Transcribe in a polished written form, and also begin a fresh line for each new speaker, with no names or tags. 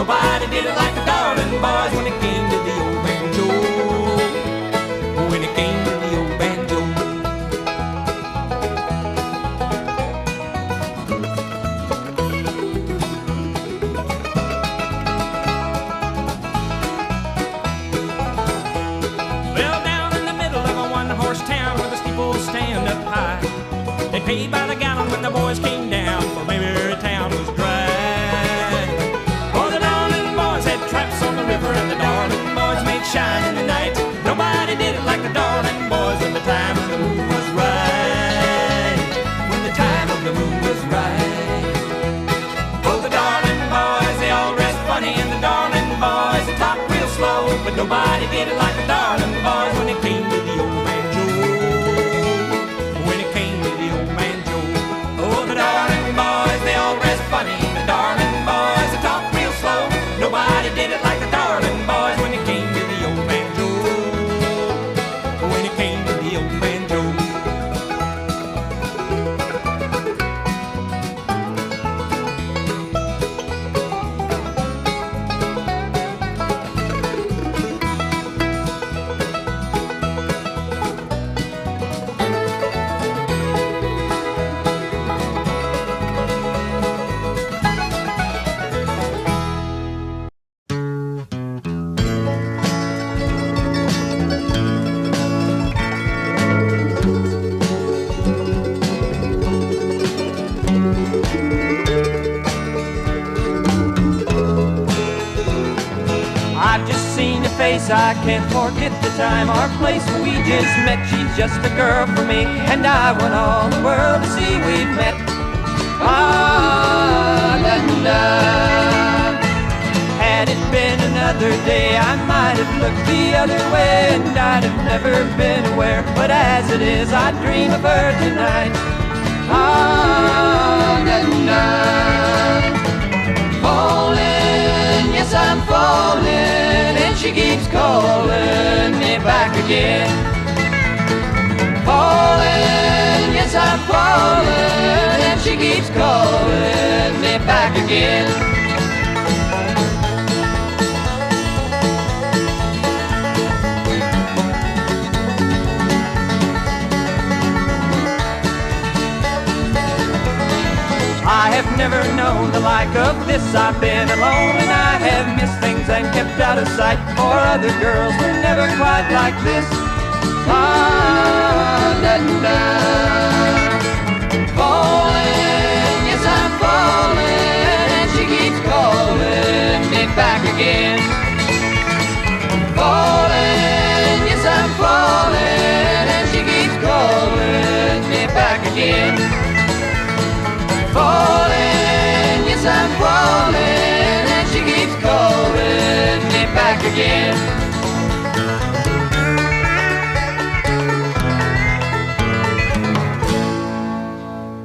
Nobody did it like the Darling Boys when it came to the old banjo. When it came to the old banjo. Well, down in the middle of a one-horse town where the steeples stand up high, they paid by the gallon when the boys came down, for every town was dry. Oh, the Darling Boys had traps on the river, and the Darling Boys made shine in the night. Nobody did it like the Darling Boys when the time of the moon was right. When the time of the moon was right. Oh, the Darling Boys, they all dressed funny, and the Darling Boys, they talked real slow, but nobody did it like the Darling Boys when it came to the old banjo. When it came to the old banjo. Oh, the Darling Boys, they all dressed funny, the Darling Boys, they talked real slow. Nobody did it like the Darling Boys when it came to the old banjo. When it came to the old banjo. I've just seen your face, I can't forget the time, our place where we just met. She's just a girl for me, and I want all the world to see we've met. Ah, da, da. Had it been another day, I might have looked the other way, and I'd have never been aware. But as it is, I dream of her tonight. Ah, da, da. Falling, yes I'm falling, and she keeps calling me back again. Falling, yes I'm falling, and she keeps calling me back again. I have never known the like of this. I've been alone and I have missed things and kept out of sight, for other girls were never quite like this. Ah, da, da.